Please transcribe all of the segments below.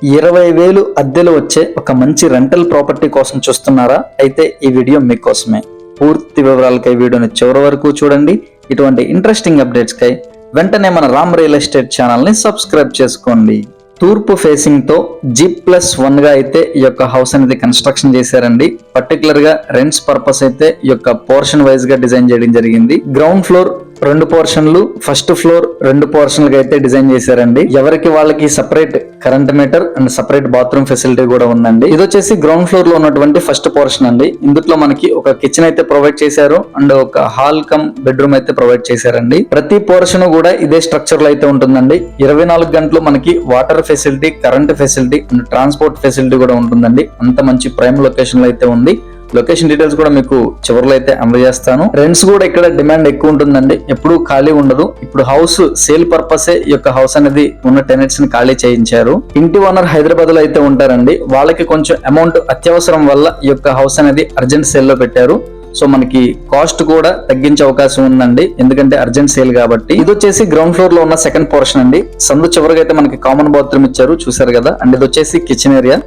20,000 అద్దెలు వచ్చే ఒక మంచి రెంటల్ ప్రాపర్టీ కోసం చూస్తున్నారా? అయితే ఈ వీడియో మీకోసమే. పూర్తి వివరాలకై వీడియోని చివరి వరకు చూడండి. ఇటువంటి ఇంట్రెస్టింగ్ అప్డేట్స్ కై వెంటనే మన రామ్ రియల్ ఎస్టేట్ ఛానల్ ని సబ్స్క్రైబ్ చేసుకోండి. తూర్పు ఫేసింగ్ తో G+1 గా అయితే ఈ యొక్క హౌస్ అనేది కన్స్ట్రక్షన్ చేశారండి. పర్టికులర్ గా రెంట్స్ పర్పస్ అయితే ఈ యొక్క పోర్షన్ వైజ్ గా డిజైన్ చేయడం జరిగింది. గ్రౌండ్ ఫ్లోర్ 2 పోర్షన్లు, ఫస్ట్ ఫ్లోర్ 2 పోర్షన్లుగా అయితే డిజైన్ చేశారండి. ఎవరికి వాళ్ళకి separate current meter and separate bathroom facility కూడా ఉందండి. ఇది వచ్చేసి గ్రౌండ్ ఫ్లోర్ లో ఉన్నటువంటి ఫస్ట్ పోర్షన్ అండి. ఇందులో మనకి ఒక కిచెన్ అయితే ప్రొవైడ్ చేశారు అండ్ ఒక హాల్ కమ్ బెడ్రూమ్ అయితే ప్రొవైడ్ చేశారండి. ప్రతి పోర్షన్ కూడా ఇదే స్ట్రక్చర్ లో అయితే ఉంటుందండి. 24 గంటలు మనకి water facility, current facility and transport facility కూడా ఉంటుందండి. అంత మంచి ప్రైమ్ లొకేషన్ లో అయితే ఉంది. లొకేషన్ డీటెయిల్స్ కూడా మీకు చివరిలో అయితే అందజేస్తాను. రెంట్స్ కూడా ఇక్కడ డిమాండ్ ఎక్కువ ఉంటుందండి, ఎప్పుడు ఖాళీ ఉండదు. ఇప్పుడు హౌస్ సేల్ పర్పసే ఈ యొక్క హౌస్ అనేది ఉన్న టెనెంట్స్ ని ఖాళీ చేయించారు. ఇంటి ఓనర్ హైదరాబాద్ లో అయితే ఉంటారండి. వాళ్ళకి కొంచెం అమౌంట్ అత్యవసరం వల్ల ఈ యొక్క హౌస్ అనేది అర్జెంట్ సేల్ లో పెట్టారు. సో మనకి కాస్ట్ కూడా తగ్గించే అవకాశం ఉందండి, ఎందుకంటే అర్జెంట్ సేల్ కాబట్టి. ఇది వచ్చేసి గ్రౌండ్ ఫ్లోర్ లో ఉన్న సెకండ్ పోర్షన్ అండి. సందు చివరికి అయితే మనకి కామన్ బాత్రూమ్ ఇచ్చారు, చూసారు కదా. అండ్ ఇది వచ్చేసి కిచెన్ ఏరియా.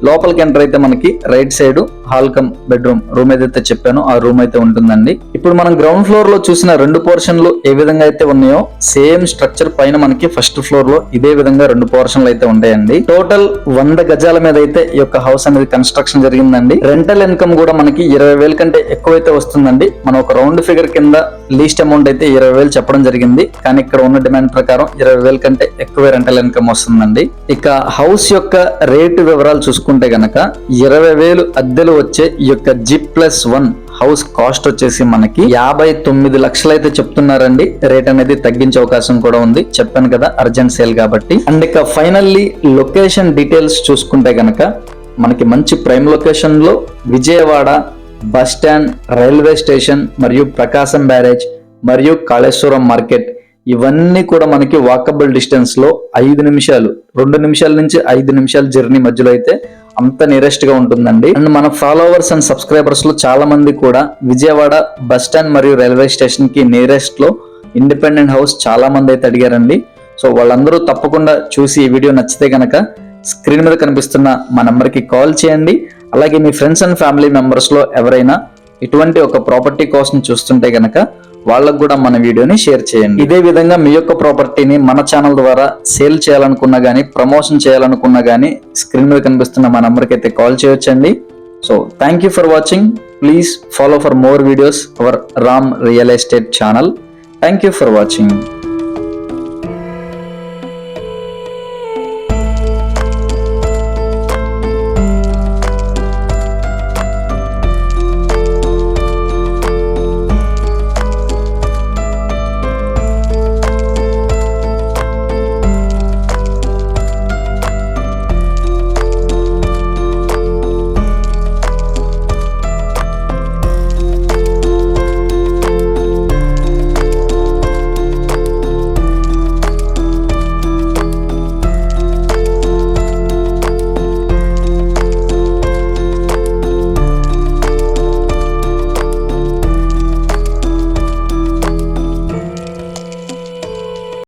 లోపలికి ఎంటర్ అయితే మనకి right side hall come bedroom room ఏదైతే చెప్పానో ఆ రూమ్ అయితే ఉంటుందండి. ఇప్పుడు మనం గ్రౌండ్ ఫ్లోర్ లో చూసిన 2 పోర్షన్లు ఏ విధంగా అయితే ఉన్నాయో సేమ్ స్ట్రక్చర్ పైన మనకి ఫస్ట్ ఫ్లోర్ లో ఇదే విధంగా 2 పోర్షన్లు అయితే ఉంటాయండి. టోటల్ 100 గజాల మీద అయితే ఈ యొక్క హౌస్ అనేది కన్స్ట్రక్షన్ జరిగిందండి. రెంటల్ ఇన్కమ్ కూడా మనకి 20,000 కంటే ఎక్కువైతే వస్తుందండి. మనం ఒక రౌండ్ ఫిగర్ కింద లీస్ట్ అమౌంట్ అయితే 20,000 చెప్పడం జరిగింది, కానీ ఇక్కడ ఉన్న డిమాండ్ ప్రకారం 20,000 కంటే ఎక్కువ రెంటల్ ఇన్కమ్ వస్తుందండి. ఇక హౌస్ యొక్క రేటు వివరాలు చూసుకుంటే గనక 20,000 అద్దెలు వచ్చే ఈ యొక్క G+1 హౌస్ కాస్ట్ వచ్చేసి మనకి 59 లక్షలు అయితే చెప్తున్నారండి. రేట్ అనేది తగ్గించే అవకాశం కూడా ఉంది, చెప్పాను కదా అర్జెంట్ సేల్ కాబట్టి. అండ్ ఇక ఫైనల్లీ లొకేషన్ డీటెయిల్స్ చూసుకుంటే గనక మనకి మంచి ప్రైమ్ లొకేషన్ లో Vijayawada bus stand, railway station మరియు ప్రకాశం బ్యారేజ్ మరియు కాళేశ్వరం మార్కెట్ ఇవన్నీ కూడా మనకి వాకబుల్ డిస్టెన్స్ లో 5 నిమిషాలు, 2 నిమిషాల నుంచి 5 నిమిషాల జర్నీ మధ్యలో అయితే అంత నియరెస్ట్ గా ఉంటుందండి. అండ్ మన ఫాలోవర్స్ అండ్ సబ్స్క్రైబర్స్ లో చాలా మంది కూడా విజయవాడ బస్ స్టాండ్ మరియు రైల్వే స్టేషన్ కి నియరెస్ట్ లో ఇండిపెండెంట్ హౌస్ చాలా మంది అయితే అడిగారండి. సో వాళ్ళందరూ తప్పకుండా చూసి ఈ వీడియో నచ్చితే గనక స్క్రీన్ మీద కనిపిస్తున్న మా నంబర్ కి కాల్ చేయండి. అలాగే మీ ఫ్రెండ్స్ అండ్ ఫ్యామిలీ మెంబర్స్ లో ఎవరైనా ఇటువంటి ఒక ప్రాపర్టీ కోసం చూస్తుంటే గనక వాళ్ళకు కూడా మన వీడియోని షేర్ చేయండి. ఇదే విధంగా మీ యొక్క ప్రాపర్టీని మన ఛానల్ ద్వారా సేల్ చేయాలనుకున్నా గానీ, ప్రమోషన్ చేయాలనుకున్నా గానీ స్క్రీన్ మీద కనిపిస్తున్న మా నంబర్కి అయితే కాల్ చేయొచ్చండి. So thank you for watching. Please follow for more videos our Ram real estate channel. Thank you for watching.